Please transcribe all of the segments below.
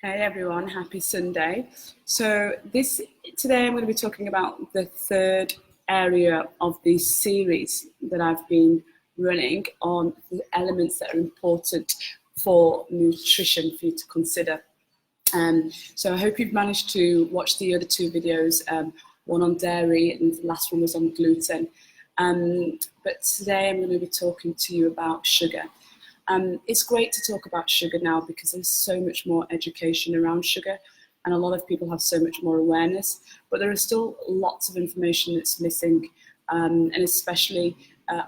Hey everyone, happy Sunday. So today I'm going to be talking about the third area of the series that I've been running on the elements that are important for nutrition for you to consider. So I hope you've managed to watch the other two videos, one on dairy and the last one was on gluten. But today I'm going to be talking to you about sugar. It's great to talk about sugar now because there's so much more education around sugar and a lot of people have so much more awareness, but there are still lots of information that's missing, and especially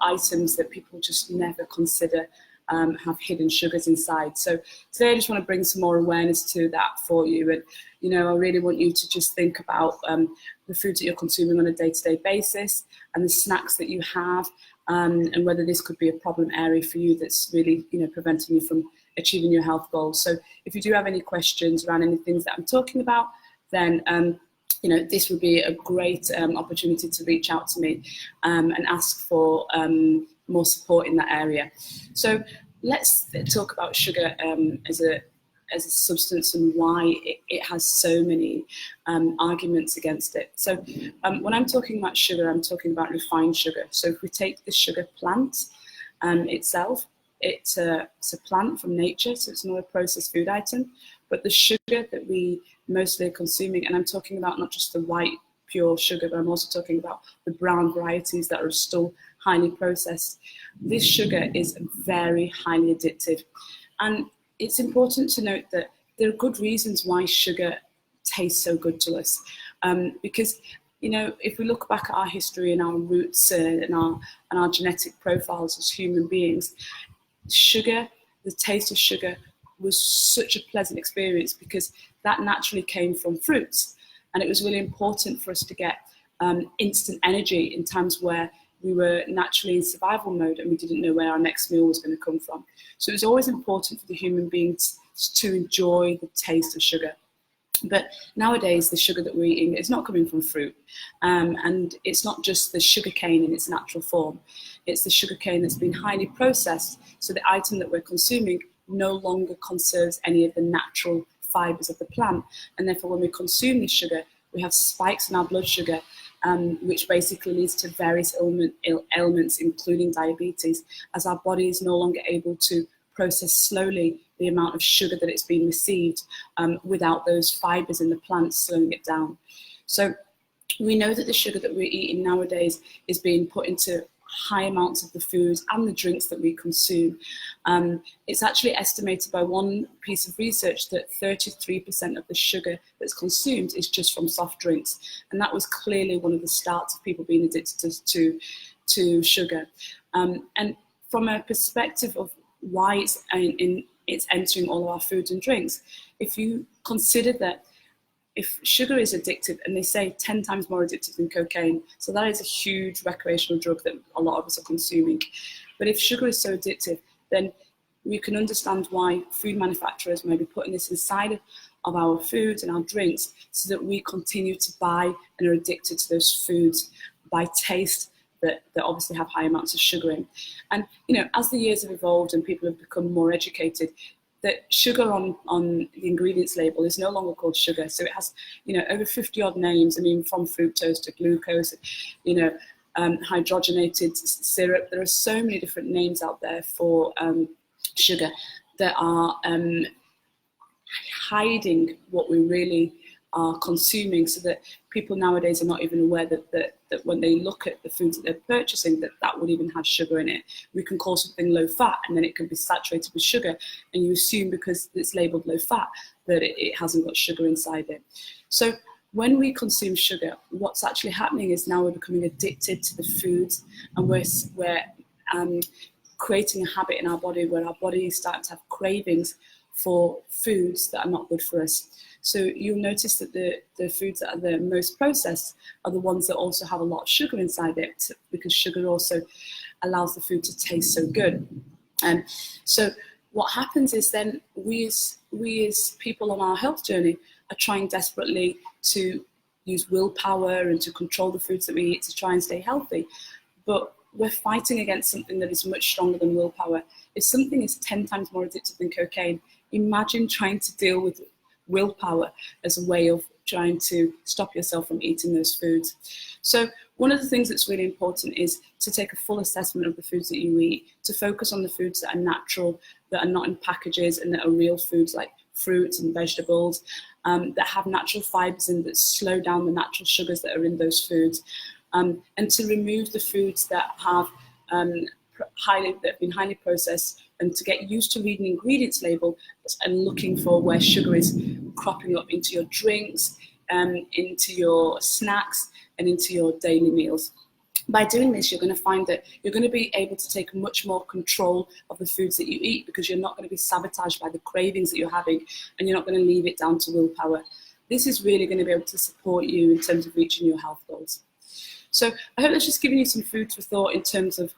items that people just never consider have hidden sugars inside. So today I just want to bring some more awareness to that for you. And I really want you to just think about the foods that you're consuming on a day-to-day basis and the snacks that you have, and whether this could be a problem area for you that's really preventing you from achieving your health goals. So if you do have any questions around any things that I'm talking about, then this would be a great opportunity to reach out to me and ask for more support in that area. So let's talk about sugar as a substance and why it has so many arguments against it. So when I'm talking about sugar, I'm talking about refined sugar. So if we take the sugar plant itself, it's a plant from nature, so it's not a processed food item, but the sugar that we mostly are consuming, and I'm talking about not just the white pure sugar, but I'm also talking about the brown varieties that are still highly processed. This sugar is very highly addictive. And it's important to note that there are good reasons why sugar tastes so good to us. Because, if we look back at our history and our roots and our genetic profiles as human beings, the taste of sugar was such a pleasant experience because that naturally came from fruits. And it was really important for us to get instant energy in times where we were naturally in survival mode and we didn't know where our next meal was going to come from. So it was always important for the human beings to enjoy the taste of sugar. But nowadays, the sugar that we're eating is not coming from fruit. And it's not just the sugar cane in its natural form. It's the sugar cane that's been highly processed. So the item that we're consuming no longer conserves any of the natural fibers of the plant. And therefore, when we consume this sugar, we have spikes in our blood sugar, which basically leads to various ailments, including diabetes, as our body is no longer able to process slowly the amount of sugar that it's being received without those fibers in the plant slowing it down. So we know that the sugar that we're eating nowadays is being put into high amounts of the foods and the drinks that we consume. It's actually estimated by one piece of research that 33% of the sugar that's consumed is just from soft drinks. And that was clearly one of the starts of people being addicted to sugar. And from a perspective of why it's entering all of our foods and drinks, if you consider that if sugar is addictive, and they say 10 times more addictive than cocaine, so that is a huge recreational drug that a lot of us are consuming. But if sugar is so addictive, then we can understand why food manufacturers may be putting this inside of our foods and our drinks so that we continue to buy and are addicted to those foods by taste that obviously have high amounts of sugar in. And, as the years have evolved and people have become more educated, that sugar on the ingredients label is no longer called sugar. So it has, over 50 odd names. I mean, from fructose to glucose, hydrogenated syrup. There are so many different names out there for sugar that are hiding what we really are consuming, so that people nowadays are not even aware that when they look at the foods that they're purchasing, that would even have sugar in it. We can call something low fat and then it can be saturated with sugar, and you assume because it's labelled low fat that it hasn't got sugar inside it. So when we consume sugar, what's actually happening is now we're becoming addicted to the foods, and we're creating a habit in our body where our body is starting to have cravings for foods that are not good for us. So you'll notice that the foods that are the most processed are the ones that also have a lot of sugar inside it, because sugar also allows the food to taste so good. And so what happens is then we as people on our health journey are trying desperately to use willpower and to control the foods that we eat to try and stay healthy. But we're fighting against something that is much stronger than willpower. If something is 10 times more addictive than cocaine, imagine trying to deal with willpower as a way of trying to stop yourself from eating those foods. So one of the things that's really important is to take a full assessment of the foods that you eat, to focus on the foods that are natural, that are not in packages, and that are real foods like fruits and vegetables, that have natural fibres and that slow down the natural sugars that are in those foods, and to remove the foods that have been highly processed, and to get used to reading the ingredients label and looking for where sugar is cropping up into your drinks, into your snacks, and into your daily meals. By doing this, you're going to find that you're going to be able to take much more control of the foods that you eat, because you're not going to be sabotaged by the cravings that you're having, and you're not going to leave it down to willpower. This is really going to be able to support you in terms of reaching your health goals. So I hope that's just giving you some food for thought in terms of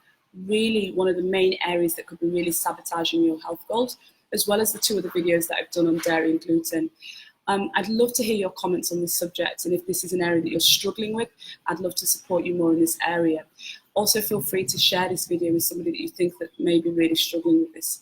really one of the main areas that could be really sabotaging your health goals, as well as the 2 other videos that I've done on dairy and gluten. I'd love to hear your comments on this subject, and if this is an area that you're struggling with, I'd love to support you more in this area. Also, feel free to share this video with somebody that you think that may be really struggling with this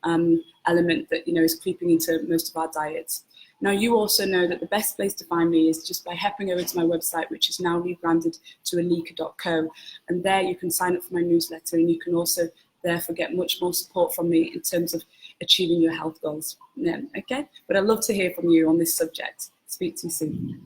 element that is creeping into most of our diets. Now, you also know that the best place to find me is just by hopping over to my website, which is now rebranded to 𝐓𝐫𝐿IKA.co, and there you can sign up for my newsletter, and you can also therefore get much more support from me in terms of achieving your health goals. Okay, but I'd love to hear from you on this subject. Speak to you soon.